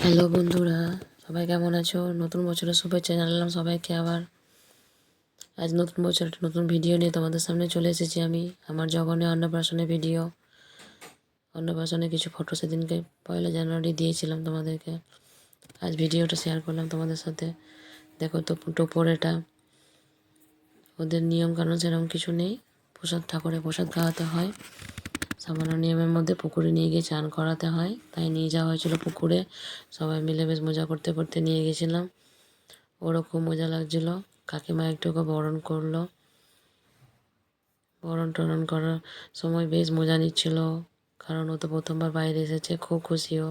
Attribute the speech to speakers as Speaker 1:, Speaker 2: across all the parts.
Speaker 1: Hello বন্ধুরা, সবাই কেমন আছো? নতুন বছরের শুভেচ্ছা জানালাম সবাইকে। আবার আজ নতুন বছর একটা নতুন ভিডিও নিয়ে তোমাদের সামনে চলে এসেছি আমি। আমার জগনে অন্নপ্রাশনের ভিডিও, অন্নপ্রাশনে কিছু ফটো সেদিনকে 1 জানুয়ারি দিয়েছিলাম তোমাদেরকে। আজ ভিডিওটা শেয়ার করলাম তোমাদের সাথে। দেখো তো টোপর, এটা ওদের নিয়ম কানুন সেরকম কিছু নেই। ঠাকুরের প্রসাদ খাওয়াতে হয়, সামান্য নিয়মের মধ্যে পুকুরে নিয়ে গিয়ে চান করাতে হয়, তাই নিয়ে যাওয়া হয়েছিল পুকুরে। সবাই মিলে বেশ মজা করতে করতে নিয়ে গেছিলাম। ওরও খুব মজা লাগছিলো। কাকিমা একটু ওকে বরণ করলো, বরণ টরণ করার সময় বেশ মজা নিচ্ছিল, কারণ ও তো প্রথমবার বাইরে এসেছে। খুব খুশিও।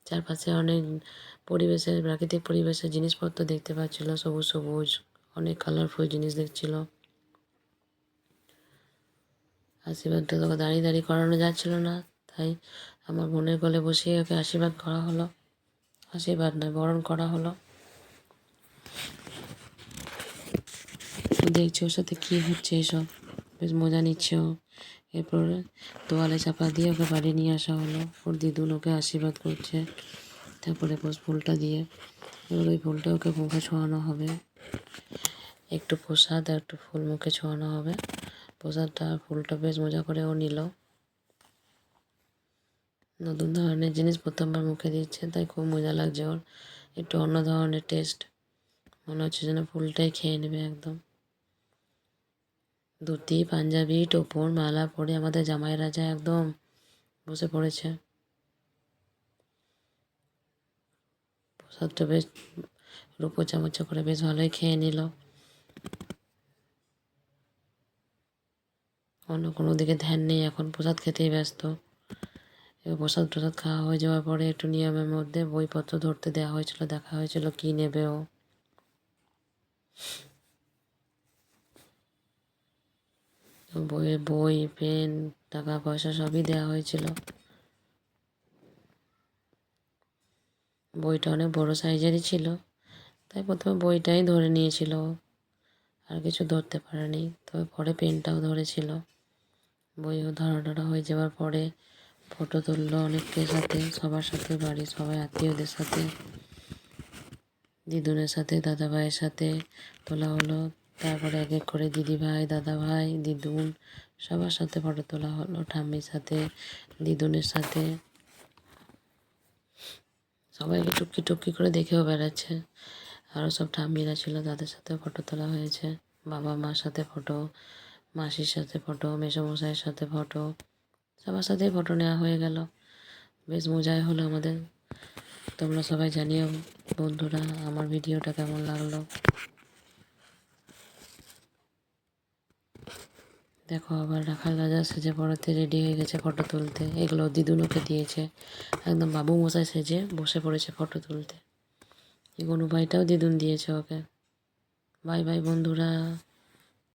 Speaker 1: চারপাশে অনেক পরিবেশের, প্রাকৃতিক পরিবেশের জিনিসপত্র দেখতে পাচ্ছিলো, সবুজ সবুজ অনেক কালারফুল জিনিস দেখছিল। আশীর্বাদটা তোকে দাঁড়িয়ে দাঁড়িয়ে করানো যাচ্ছিল না, তাই আমার বোনের কোলে বসিয়ে ওকে আশীর্বাদ করা হলো। আশীর্বাদ নয়, বরণ করা হলো। দেখছি ওর সাথে কী হচ্ছে, এসব বেশ মজা নিচ্ছে ও। এরপর তোয়ালে চাপা দিয়ে ওকে বাড়ি নিয়ে আসা হলো। ওর দিদুন ওকে আশীর্বাদ করছে। তারপরে ফুলটা দিয়ে এবার ওই ফুলটা ওকে মুখে ছোঁয়ানো হবে। একটু প্রসাদ আর একটু ফুল মুখে ছোঁয়ানো হবে। প্রসাদটা আর ফুলটা বেশ মজা করে ও নিল। নতুন ধরনের জিনিস প্রথমবার মুখে দিচ্ছে, তাই খুব মজা লাগছে ওর। একটু অন্য ধরনের টেস্ট, মনে হচ্ছে যেন ফুলটাই খেয়ে নেবে একদম। ধুতি পাঞ্জাবি টোপর মালা পরে আমাদের জামাই রাজা একদম বসে পড়েছে। প্রসাদটা বেশ রূপো চামচা করে বেশ ভালোই খেয়ে নিল। অন্য কোনো দিকে ধ্যান নেই, এখন প্রসাদ খেতেই ব্যস্ত। এবার প্রসাদ খাওয়া হয়ে যাওয়ার পরে একটু নিয়মের মধ্যে বইপত্র ধরতে দেওয়া হয়েছিল, দেখা হয়েছিল কী নেবে ও। বই পেন টাকা পয়সা সবই দেওয়া হয়েছিল। বইটা অনেক বড় সাইজেরই ছিল, তাই প্রথমে বইটাই ধরে নিয়েছিল, আর কিছু ধরতে পারেনি। তবে পরে পেনটাও ধরেছিল। বইও ধরা হয়ে যাওয়ার পরে ফটো তুললো অনেকের সাথে, সবার সাথে, বাড়ির সবাই আত্মীয়দের সাথে, দিদুনের সাথে, দাদা ভাইয়ের সাথে তোলা হলো। তারপরে এক এক করে দিদি ভাই, দাদা ভাই, দিদুন সবার সাথে ফটো তোলা হলো। ঠাম্মির সাথে, দিদুনের সাথে, সবাইকে টুকি টুকি করে দেখেও বেড়াচ্ছে। আরও সব ঠাম্মিরা ছিল, তাদের সাথে ফটো তোলা হয়েছে। বাবা মার সাথে ফটো, মাসির সাথে ফটো, মেসোমশাইয়ের সাথে ফটো, সবার সাথেই ফটো নেওয়া হয়ে গেল। বেশ মজাই হলো আমাদের। তোমরা সবাই জানিও বন্ধুরা আমার ভিডিওটা কেমন লাগলো। দেখো আবার রাখাল রাজা সেজে পড়াতে রেডি হয়ে গেছে ফটো তুলতে। এগুলো দিদুনকে দিয়েছে, একদম বাবু মশাই সেজে বসে পড়েছে ফটো তুলতে। এই গনু ভাইটাও দিদুন দিয়েছে ওকে। বাই বাই বন্ধুরা।